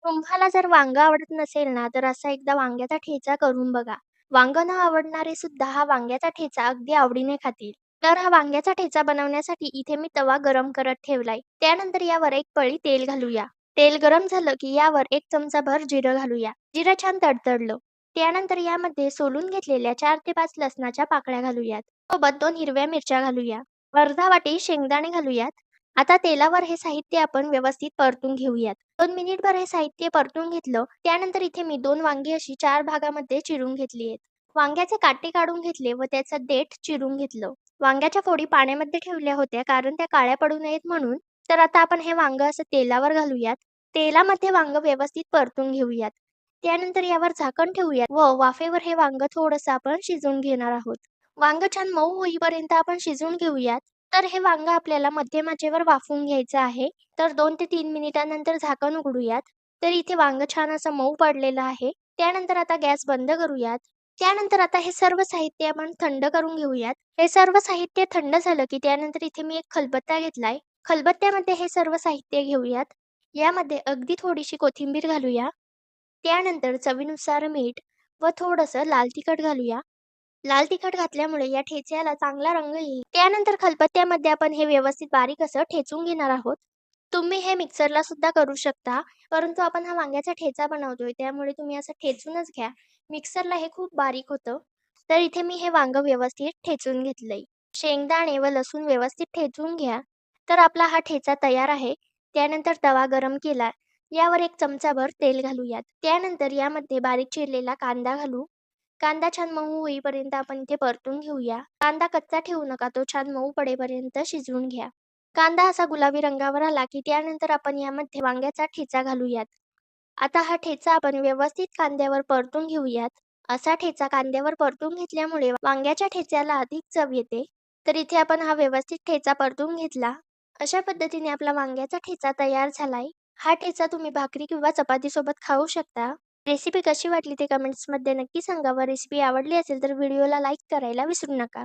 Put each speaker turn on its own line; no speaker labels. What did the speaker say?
तुम्हाला जर वांग आवडत नसेल ना, तर असा एकदा वांग्याचा ठेचा करून बघा. वांग न आवडणारे सुद्धा हा वांग्याचा ठेचा अगदी आवडीने खातील. तर हा वांग्याचा ठेचा बनवण्यासाठी इथे मी तवा गरम करत ठेवलाय. त्यानंतर यावर एक पळी तेल घालूया. तेल गरम झालं की यावर 1 चमचाभर जिरं घालूया. जिरं छान तडतडलं. त्यानंतर यामध्ये सोलून घेतलेल्या 4 ते 5 लसणाच्या पाकळ्या घालूयात. सोबत 2 हिरव्या मिरच्या घालूया. अर्धा वाटी शेंगदाणे घालूयात. आता तेलावर हे साहित्य आपण व्यवस्थित परतून घेऊयात. 2 मिनिटभर हे साहित्य परतून घेतलं. त्यानंतर इथे मी 2 वांगी अशी 4 भागामध्ये चिरून घेतली आहेत. वांग्याचे काटे काढून घेतले व त्याचं देठ चिरून घेतलं. वांग्याच्या फोडी पाण्यामध्ये ठेवल्या होत्या कारण त्या काळ्या पडू नयेत म्हणून. तर आता आपण हे वांग असं तेलावर घालूयात. तेलामध्ये वांग व्यवस्थित परतून घेऊयात. त्यानंतर यावर झाकण ठेवूयात व वाफेवर हे वांग थोडंसं आपण शिजवून घेणार आहोत. वांग छान मऊ होईपर्यंत आपण शिजवून घेऊयात. तर हे वांग आपल्याला मध्यम आचेवर वाफवून घ्यायचं आहे. तर 2 ते 3 मिनिटानंतर झाकण उघडूयात. तर इथे वांग छान असं मऊ पडलेलं आहे. त्यानंतर आता गॅस बंद करूयात. त्यानंतर आता हे सर्व साहित्य आपण थंड करून घेऊयात. हे सर्व साहित्य थंड झालं की त्यानंतर इथे मी एक खलबत्ता घेतलाय. खलबत्त्यामध्ये हे सर्व साहित्य घेऊयात. यामध्ये अगदी थोडीशी कोथिंबीर घालूया. त्यानंतर चवीनुसार मीठ व थोडंसं लाल तिखट घालूया. लाल तिखट घातल्यामुळे या ठेच्याला चांगला रंग येईल. त्यानंतर खलबत्त्यामध्ये आपण हे व्यवस्थित बारीक असं ठेचून घेणार आहोत. तुम्ही हे मिक्सरला सुद्धा करू शकता, परंतु आपण हा वांग्याचा ठेचा बनवतोय त्यामुळे तुम्ही असं ठेचूनच घ्या. मिक्सरला हे खूप बारीक होतं. तर इथे मी हे वांग व्यवस्थित ठेचून घेतलंय. शेंगदाणे व लसूण व्यवस्थित ठेचून घ्या. तर आपला हा ठेचा तयार आहे. त्यानंतर तवा गरम केला. यावर 1 चमचाभर तेल घालूयात. त्यानंतर यामध्ये बारीक चिरलेला कांदा घालू. कांदा छान मऊ होईपर्यंत आपण इथे परतून घेऊया. कांदा कच्चा ठेवू नका, तो छान मऊ पडेपर्यंत शिजवून घ्या. कांदा असा गुलाबी रंगावर आला की त्यानंतर आपण यामध्ये वांग्याचा ठेचा घालूयात. आता हा ठेचा आपण व्यवस्थित कांद्यावर परतून घेऊयात. असा ठेचा कांद्यावर परतून घेतल्यामुळे वांग्याच्या ठेच्याला अधिक चव येते. तर इथे आपण हा व्यवस्थित ठेचा परतून घेतला. अशा पद्धतीने आपला वांग्याचा ठेचा तयार झालाय. हा ठेचा तुम्ही भाकरी किंवा चपातीसोबत खाऊ शकता. रेसिपी कशी वाटली ते कमेंट्समध्ये नक्की सांगा व रेसिपी आवडली असेल तर व्हिडिओला लाईक करायला विसरू नका.